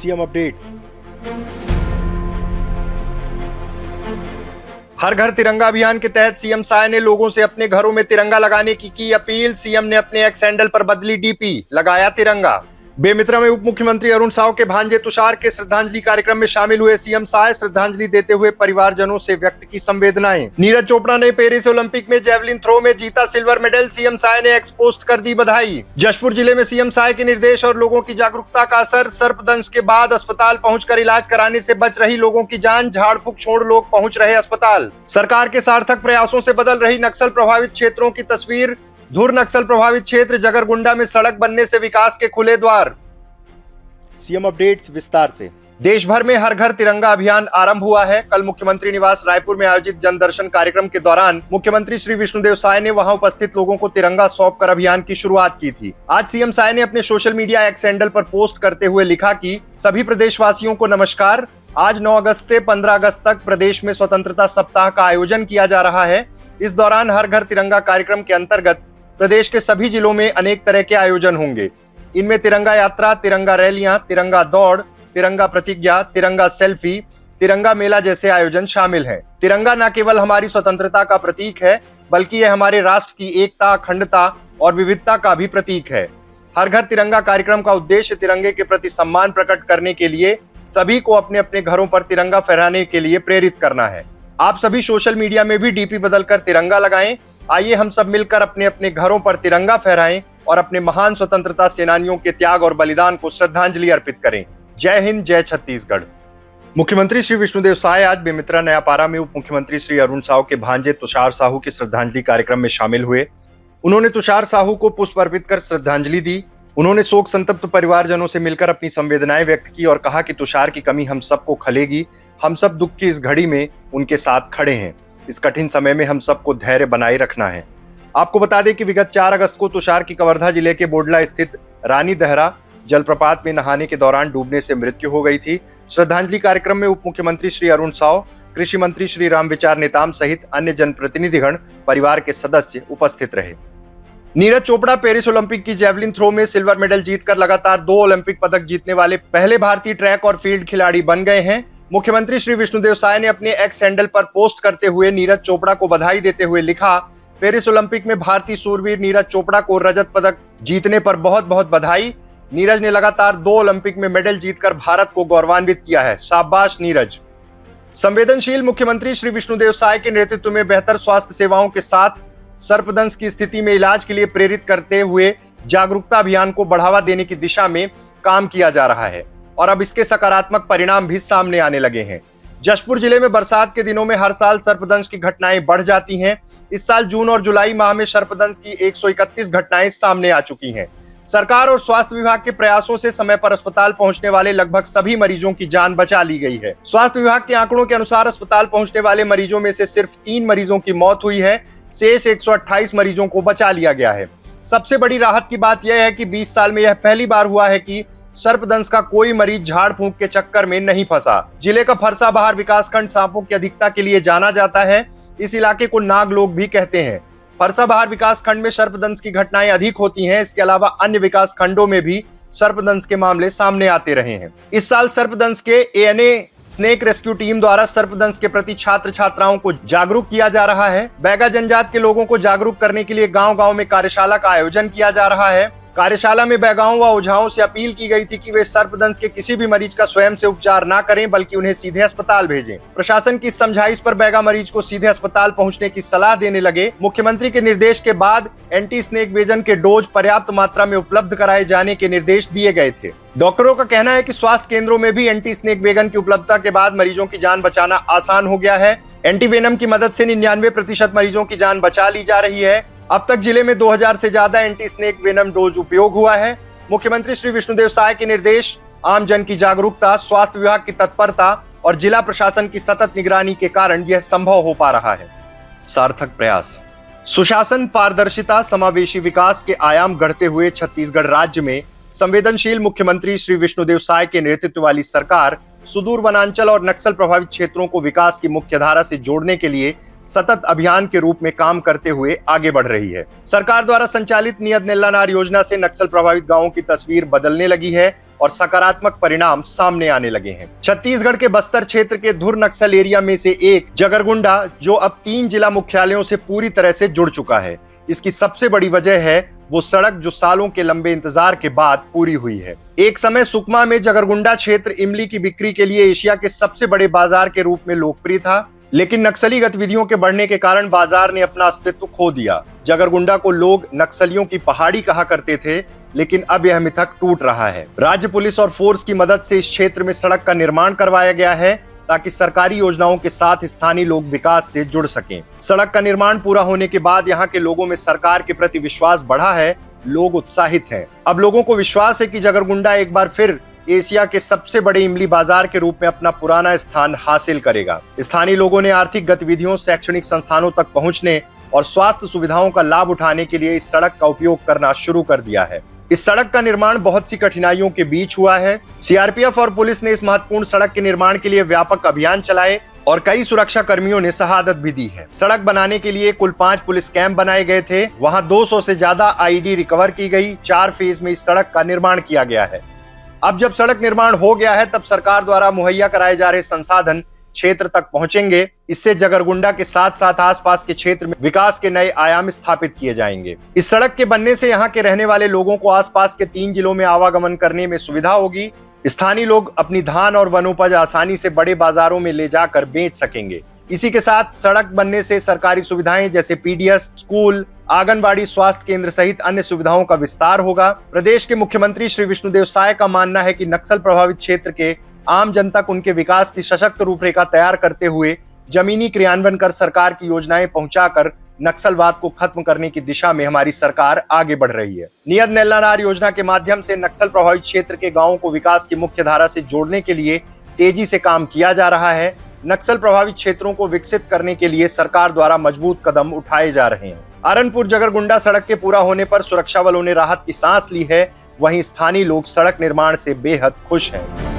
CM updates. हर घर तिरंगा अभियान के तहत सीएम साय ने लोगों से अपने घरों में तिरंगा लगाने की अपील। सीएम ने अपने एक्स हैंडल पर बदली डीपी, लगाया तिरंगा। बेमित्रा में उप मुख्यमंत्री अरुण साव के भांजे तुषार के श्रद्धांजलि कार्यक्रम में शामिल हुए सीएम साय। श्रद्धांजलि देते हुए परिवारजनों से व्यक्त की संवेदनाएं। नीरज चोपड़ा ने पेरिस ओलंपिक में जेवलिन थ्रो में जीता सिल्वर मेडल। सीएम साय ने एक्स पोस्ट कर दी बधाई। जशपुर जिले में सीएम साय के निर्देश और लोगों की जागरूकता का असर। सर्पदंश के बाद अस्पताल पहुंचकर इलाज कराने से बच रही लोगों की जान। झाड़ फूक छोड़ लोग पहुंच रहे अस्पताल। सरकार के सार्थक प्रयासों से बदल रही नक्सल प्रभावित क्षेत्रों की तस्वीर। धुर नक्सल प्रभावित क्षेत्र जगरगुंडा में सड़क बनने से विकास के खुले द्वार। सीएम अपडेट्स विस्तार से। देश भर में हर घर तिरंगा अभियान आरंभ हुआ है। कल मुख्यमंत्री निवास रायपुर में आयोजित जनदर्शन कार्यक्रम के दौरान मुख्यमंत्री श्री विष्णुदेव साय ने वहां उपस्थित लोगों को तिरंगा सौंपकर अभियान की शुरुआत की थी। आज सीएम साय ने अपने सोशल मीडिया एक्स हैंडल पर पोस्ट करते हुए लिखा कि सभी प्रदेशवासियों को नमस्कार। आज 9 अगस्त से 15 अगस्त तक प्रदेश में स्वतंत्रता सप्ताह का आयोजन किया जा रहा है। इस दौरान हर घर तिरंगा कार्यक्रम के अंतर्गत प्रदेश के सभी जिलों में अनेक तरह के आयोजन होंगे। इनमें तिरंगा यात्रा, तिरंगा रैलियां, तिरंगा दौड़, तिरंगा प्रतिज्ञा, तिरंगा सेल्फी, तिरंगा मेला जैसे आयोजन शामिल हैं। तिरंगा न केवल हमारी स्वतंत्रता का प्रतीक है, बल्कि यह हमारे राष्ट्र की एकता, अखंडता और विविधता का भी प्रतीक है। हर घर तिरंगा कार्यक्रम का उद्देश्य तिरंगे के प्रति सम्मान प्रकट करने के लिए सभी को अपने अपने घरों पर तिरंगा फहराने के लिए प्रेरित करना है। आप सभी सोशल मीडिया में भी डीपी बदलकर तिरंगा लगाएं। आइए हम सब मिलकर अपने अपने घरों पर तिरंगा फहराएं और अपने महान स्वतंत्रता सेनानियों के त्याग और बलिदान को श्रद्धांजलि अर्पित करें। जय हिंद, जय छत्तीसगढ़। मुख्यमंत्री श्री विष्णुदेव साय आज बेमित्रा नयापारा में उप मुख्यमंत्री श्री अरुण साव के भांजे तुषार साहू के श्रद्धांजलि कार्यक्रम में शामिल हुए। उन्होंने तुषार साहू को पुष्प अर्पित कर श्रद्धांजलि दी। उन्होंने शोक संतप्त परिवारजनों से मिलकर अपनी संवेदनाएं व्यक्त की और कहा कि तुषार की कमी हम सबको खलेगी। हम सब दुख की इस घड़ी में उनके साथ खड़े हैं। इस कठिन समय में हम सबको धैर्य बनाए रखना है। आपको बता दें कि विगत 4 अगस्त को तुषार की कवर्धा जिले के बोडला स्थित रानी दहरा जलप्रपात में नहाने के दौरान डूबने से मृत्यु हो गई थी। श्रद्धांजलि कार्यक्रम में उप मुख्यमंत्री श्री अरुण साव, कृषि मंत्री श्री रामविचार नेताम सहित अन्य जनप्रतिनिधिगण, परिवार के सदस्य उपस्थित रहे। नीरज चोपड़ा पेरिस ओलंपिक की जेवलिन थ्रो में सिल्वर मेडल जीतकर लगातार 2 ओलंपिक पदक जीतने वाले पहले भारतीय ट्रैक और फील्ड खिलाड़ी बन गए हैं। मुख्यमंत्री श्री विष्णुदेव साय ने अपने एक्स हैंडल पर पोस्ट करते हुए नीरज चोपड़ा को बधाई देते हुए लिखा, पेरिस ओलंपिक में भारतीय सूरवीर नीरज चोपड़ा को रजत पदक जीतने पर बहुत बहुत बधाई। नीरज ने लगातार 2 ओलंपिक में मेडल जीतकर भारत को गौरवान्वित किया है। शाबाश नीरज। संवेदनशील मुख्यमंत्री श्री विष्णुदेव साय के नेतृत्व में बेहतर स्वास्थ्य सेवाओं के साथ सर्पदंश की स्थिति में इलाज के लिए प्रेरित करते हुए जागरूकता अभियान को बढ़ावा देने की दिशा में काम किया जा रहा है और अब इसके सकारात्मक परिणाम भी सामने आने लगे हैं। जशपुर जिले में बरसात के दिनों में हर साल सर्पदंश की घटनाएं बढ़ जाती हैं। इस साल जून और जुलाई माह में सर्पदंश की 131 घटनाएं सामने आ चुकी हैं। सरकार और स्वास्थ्य विभाग के प्रयासों से समय पर अस्पताल पहुंचने वाले लगभग सभी मरीजों की जान बचा ली गई है। स्वास्थ्य विभाग के आंकड़ों के अनुसार अस्पताल पहुंचने वाले मरीजों में से सिर्फ 3 मरीजों की मौत हुई है। शेष 128 मरीजों को बचा लिया गया है। सबसे बड़ी राहत की बात यह है कि 20 साल में यह पहली बार हुआ है कि सर्पदंश का कोई मरीज झाड़ फूंक के चक्कर में नहीं फंसा। जिले का फरसाबहार विकासखंड सांपों की अधिकता के लिए जाना जाता है। इस इलाके को नागलोक भी कहते हैं। फरसाबहार विकासखंड में सर्पदंश की घटनाएं अधिक होती हैं। इसके अलावा अन्य विकासखंडों में भी सर्पदंश के मामले सामने आते रहे हैं। इस साल सर्पदंश के एएनए स्नेक रेस्क्यू टीम द्वारा सर्पदंश के प्रति छात्र छात्राओं को जागरूक किया जा रहा है। बैगा जनजाति के लोगों को जागरूक करने के लिए गांव-गांव में कार्यशाला का आयोजन किया जा रहा है। कार्यशाला में बैगाओं व ओझाओं से अपील की गई थी कि वे सर्पदंश के किसी भी मरीज का स्वयं से उपचार ना करें, बल्कि उन्हें सीधे अस्पताल भेजें। प्रशासन की समझाइश पर बैगा मरीज को सीधे अस्पताल पहुंचने की सलाह देने लगे। मुख्यमंत्री के निर्देश के बाद एंटी स्नेक वेजन के डोज पर्याप्त मात्रा में उपलब्ध कराए जाने के निर्देश दिए गए थे। डॉक्टरों का कहना है कि स्वास्थ्य केंद्रों में भी एंटी स्नेक वेगन की उपलब्धता के बाद मरीजों की जान बचाना आसान हो गया है। एंटीवेनम की मदद से 99% मरीजों की जान बचा ली जा रही है। अब तक जिले में 2000 से ज्यादा एंटी स्नेक वेनम डोज उपयोग हुआ है। मुख्यमंत्री श्री विष्णुदेव साय के निर्देश, आम जन की जागरूकता, स्वास्थ्य विभाग की तत्परता और जिला प्रशासन की सतत निगरानी के कारण यह संभव हो पा रहा है। सार्थक प्रयास। सुशासन, पारदर्शिता, समावेशी विकास के आयाम गढ़ते हुए छत्तीसगढ़ राज्य में संवेदनशील मुख्यमंत्री श्री विष्णुदेव साय के नेतृत्व वाली सरकार सुदूर वनांचल और नक्सल प्रभावित क्षेत्रों को विकास की मुख्य धारा से जोड़ने के लिए सतत अभियान के रूप में काम करते हुए आगे बढ़ रही है। सरकार द्वारा संचालित नियत नेल्लानार योजना से नक्सल प्रभावित गांवों की तस्वीर बदलने लगी है और सकारात्मक परिणाम सामने आने लगे हैं। छत्तीसगढ़ के बस्तर क्षेत्र के धुर नक्सल एरिया में से एक जगरगुंडा, जो अब 3 जिला मुख्यालयों से पूरी तरह से जुड़ चुका है। इसकी सबसे बड़ी वजह है वो सड़क जो सालों के लंबे इंतजार के बाद पूरी हुई है। एक समय सुकमा में जगरगुंडा क्षेत्र इमली की बिक्री के लिए एशिया के सबसे बड़े बाजार के रूप में लोकप्रिय था, लेकिन नक्सली गतिविधियों के बढ़ने के कारण बाजार ने अपना अस्तित्व खो दिया। जगरगुंडा को लोग नक्सलियों की पहाड़ी कहा करते थे, लेकिन अब यह मिथक टूट रहा है। राज्य पुलिस और फोर्स की मदद से इस क्षेत्र में सड़क का निर्माण करवाया गया है ताकि सरकारी योजनाओं के साथ स्थानीय लोग विकास से जुड़ सकें। सड़क का निर्माण पूरा होने के बाद यहाँ के लोगों में सरकार के प्रति विश्वास बढ़ा है, लोग उत्साहित हैं। अब लोगों को विश्वास है कि जगरगुंडा एक बार फिर एशिया के सबसे बड़े इमली बाजार के रूप में अपना पुराना स्थान हासिल करेगा। स्थानीय लोगों ने आर्थिक गतिविधियों, शैक्षणिक संस्थानों तक पहुंचने और स्वास्थ्य सुविधाओं का लाभ उठाने के लिए इस सड़क का उपयोग करना शुरू कर दिया है। इस सड़क का निर्माण बहुत सी कठिनाइयों के बीच हुआ है। सीआरपीएफ और पुलिस ने इस महत्वपूर्ण सड़क के निर्माण के लिए व्यापक अभियान चलाए और कई सुरक्षा कर्मियों ने शहादत भी दी है। सड़क बनाने के लिए कुल 5 पुलिस कैंप बनाए गए थे। वहां 200 से ज्यादा आईडी रिकवर की गई। 4 फेज में इस सड़क का निर्माण किया गया है। अब जब सड़क निर्माण हो गया है, तब सरकार द्वारा मुहैया कराए जा रहे संसाधन क्षेत्र तक पहुंचेंगे। इससे जगरगुंडा के साथ साथ आसपास के क्षेत्र में विकास के नए आयाम स्थापित किए जाएंगे। इस सड़क के बनने से यहाँ के रहने वाले लोगों को आसपास के 3 जिलों में आवागमन करने में सुविधा होगी। स्थानीय लोग अपनी धान और वनोपज आसानी से बड़े बाजारों में ले जाकर बेच सकेंगे। इसी के साथ सड़क बनने से सरकारी सुविधाएं जैसे पीडीएस, स्कूल, आंगनबाड़ी, स्वास्थ्य केंद्र सहित अन्य सुविधाओं का विस्तार होगा। प्रदेश के मुख्यमंत्री श्री विष्णुदेव साय का मानना है कि नक्सल प्रभावित क्षेत्र के आम जनता तक उनके विकास की सशक्त रूपरेखा तैयार करते हुए जमीनी क्रियान्वयन कर सरकार की योजनाएं पहुंचाकर नक्सलवाद को खत्म करने की दिशा में हमारी सरकार आगे बढ़ रही है। नियत नेल्लानार योजना के माध्यम से नक्सल प्रभावित क्षेत्र के गांवों को विकास की मुख्य धारा से जोड़ने के लिए तेजी से काम किया जा रहा है। नक्सल प्रभावित क्षेत्रों को विकसित करने के लिए सरकार द्वारा मजबूत कदम उठाए जा रहे हैं। अरनपुर जगरगुंडा सड़क के पूरा होने पर सुरक्षा बलों ने राहत की सांस ली है, वहीं स्थानीय लोग सड़क निर्माण से बेहद खुश हैं।